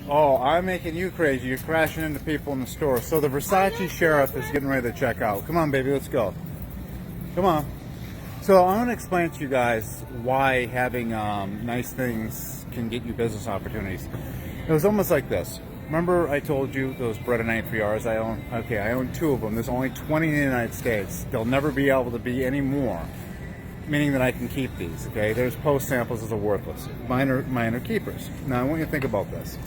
Oh, I'm making you crazy. You're crashing into people in the store. So the Versace sheriff is getting ready to check out. Come on, baby, let's go. Come on. So I'm going to explain to you guys why having nice things can get you business opportunities. It was almost like this. Remember I told you those Beretta 93Rs I own? Okay, I own 2 of them. There's only 20 in the United States. They'll never be able to be any more, meaning that I can keep these, okay? There's post samples that are worthless. Mine are keepers. Now I want you to think about this.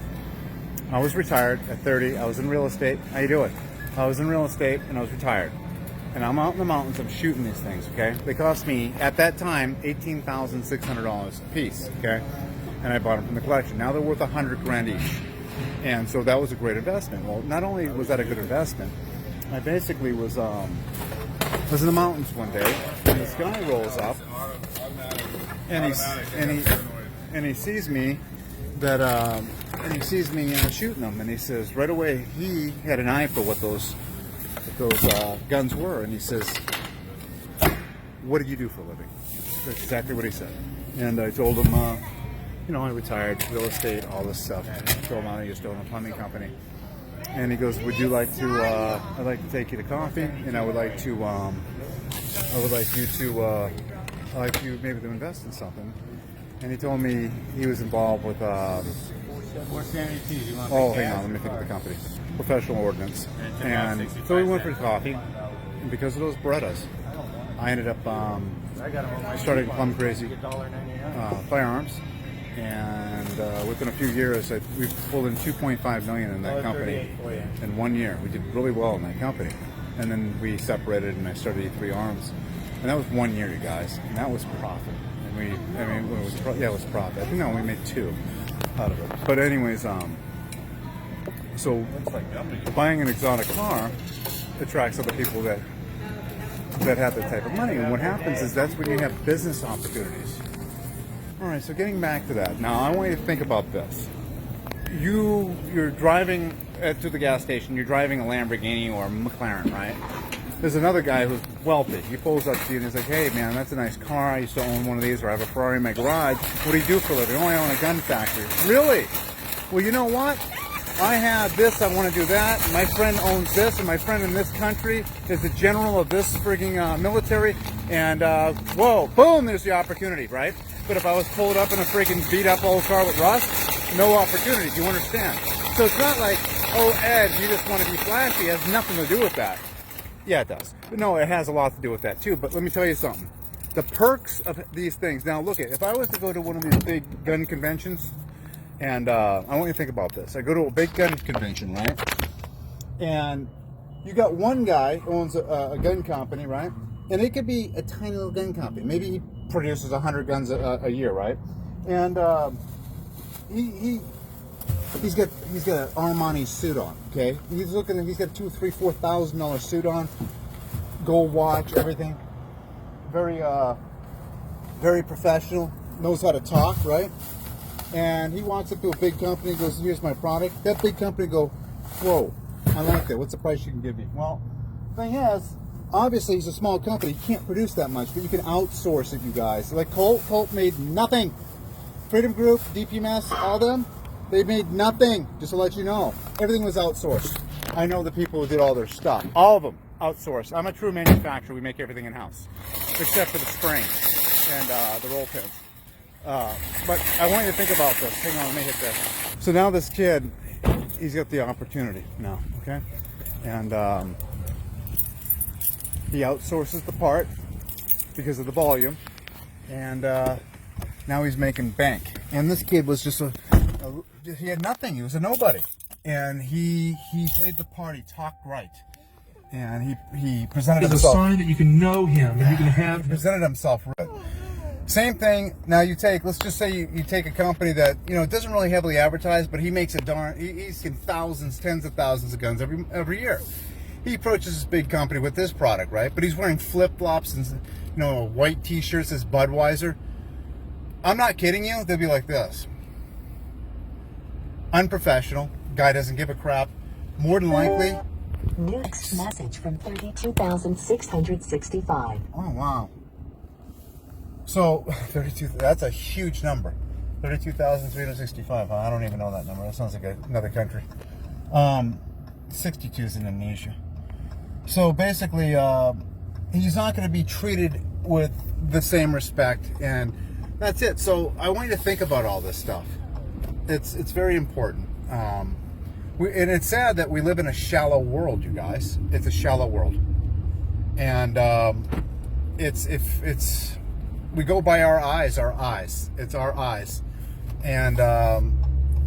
I was retired at 30. I was in real estate. How you doing? I was in real estate and I was retired. And I'm out in the mountains. I'm shooting these things, okay? They cost me, at that time, $18,600 a piece, okay? And I bought them from the collection. Now they're worth $100,000 each. And so that was a great investment. Well, not only was that a good investment, I basically was in the mountains one day, and this guy rolls up, and he sees me shooting them, and he says right away he had an eye for what those guns were, and he says, "What do you do for a living?" That's exactly what he said. And I told him, I retired, real estate, all this stuff. I told him I used to own a plumbing company. And he goes, "Would you like to? I'd like to take you to coffee, and I'd like you maybe to invest in something." And he told me he was involved with. Oh, hang on, let me think of the company. Professional Ordnance. And so we went for coffee, and because of those Berettas, I ended up starting Plum Crazy Firearms. And within a few years, we pulled in $2.5 million in that company in 1 year. We did really well in that company. And then we separated, and I started E3 Arms. And that was 1 year, you guys. And that was profit. And it was profit. No, we made 2 out of it. But anyways, so buying an exotic car attracts other people that have that type of money. And what happens is that's when you have business opportunities. All right, so getting back to that. Now, I want you to think about this. You're driving to the gas station. You're driving a Lamborghini or a McLaren, right? There's another guy who's wealthy. He pulls up to you and he's like, "Hey, man, that's a nice car. I used to own one of these, or I have a Ferrari in my garage. What do you do for a living?" "Oh, I own a gun factory." "Really? Well, you know what? I have this. I want to do that. My friend owns this, and my friend in this country is the general of this frigging military. And whoa, boom! There's the opportunity, right? But if I was pulled up in a freaking beat-up old car with rust, no opportunity. Do you understand? So it's not like, oh, Ed, you just want to be flashy. It has nothing to do with that. Yeah, it does. But no, it has a lot to do with that too. But let me tell you something. The perks of these things. Now, look, if I was to go to one of these big gun conventions, and I want you to think about this. I go to a big gun convention, right? And you got one guy who owns a gun company, right? And it could be a tiny little gun company. Maybe he produces 100 guns a year, right? And he's got an Armani suit on, okay? He's got a $2,000, $3,000, $4,000 suit on, gold watch, everything. Very professional. Knows how to talk, right? And he walks up to a big company, goes, "Here's my product." That big company go, "Whoa, I like that. What's the price you can give me?" Well, the thing is, obviously he's a small company. He can't produce that much, but you can outsource it, you guys. Like Colt made nothing. Freedom Group, DPMS, all them, they made nothing, just to let you know. Everything was outsourced. I know the people who did all their stuff. All of them outsourced. I'm a true manufacturer. We make everything in-house, except for the springs and the roll pins. But I want you to think about this. Hang on, let me hit this. So now this kid, he's got the opportunity now, okay? And he outsources the part because of the volume, and now he's making bank. And this kid was just he had nothing. He was a nobody, and he played the part. He talked right, and he presented himself. It's a sign that you can know him and you can have him. Presented himself right. Same thing. Now let's just say you take a company that doesn't really heavily advertise, but he makes he's in thousands, tens of thousands of guns every year. He approaches this big company with this product, right? But he's wearing flip-flops and a white t-shirt that says Budweiser. I'm not kidding you. They'll be like this. Unprofessional. Guy doesn't give a crap. More than likely. Next message from 32,665. Oh, wow. So 32, that's a huge number. 32,365. I don't even know that number. That sounds like another country. 62 is in Indonesia. So basically, he's not going to be treated with the same respect, and that's it. So I want you to think about all this stuff. It's very important. And it's sad that we live in a shallow world, you guys. It's a shallow world, and we go by our eyes. It's our eyes, and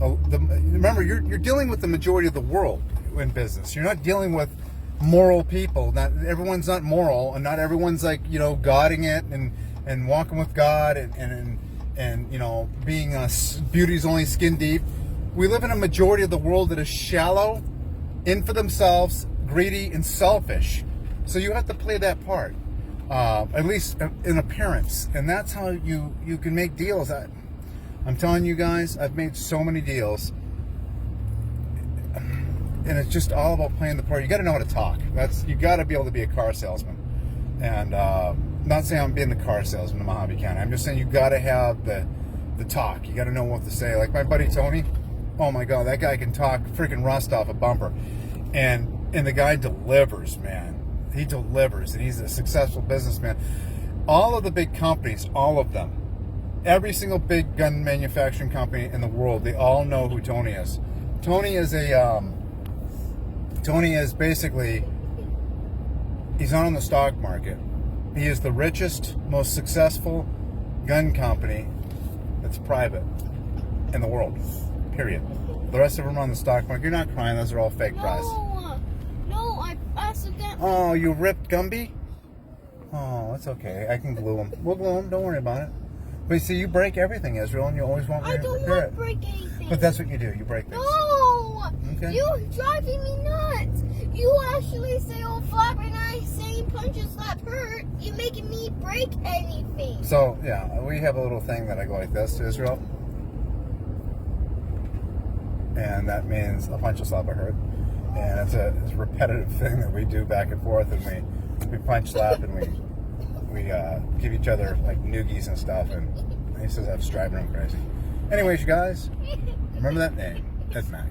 remember, you're dealing with the majority of the world in business. You're not dealing with moral people. Not everyone's not moral, and not everyone's like, you know, godding it and walking with God and you know, being beauty's only skin deep. We live in a majority of the world that is shallow, in for themselves, greedy, and selfish. So you have to play that part, at least in appearance, and that's how you can make deals. I'm telling you guys, I've made so many deals, and it's just all about playing the part. You got to know how to talk. You got to be able to be a car salesman, and not saying I'm being the car salesman in Mojave County. I'm just saying you got to have the talk. You got to know what to say. Like my buddy Tony, oh my God, that guy can talk freaking rust off a bumper, and the guy delivers, man. He delivers, and he's a successful businessman. All of the big companies, all of them, every single big gun manufacturing company in the world, they all know who Tony is. Tony is basically, he's not on the stock market. He is the richest, most successful gun company that's private in the world, period. The rest of them are on the stock market. You're not crying, those are all fake price. No, I accidentally. Oh, you ripped Gumby? Oh, it's okay. I can glue them. We'll glue them. Don't worry about it. But you see, you break everything, Israel, and you always want me I to don't repair want it. to break anything. But that's what you do. You break things. No! Okay. You're driving me nuts. You actually say, oh, flap, and I say punch and slap hurt. You're making me break anything. So, yeah, we have a little thing that I go like this to Israel. And that means a punch, a slap, a hurt. And it's a repetitive thing that we do back and forth, and we punch, slap, and we give each other like noogies and stuff, and he says I'm driving him crazy. Anyways, you guys, remember that name, Ed Mack.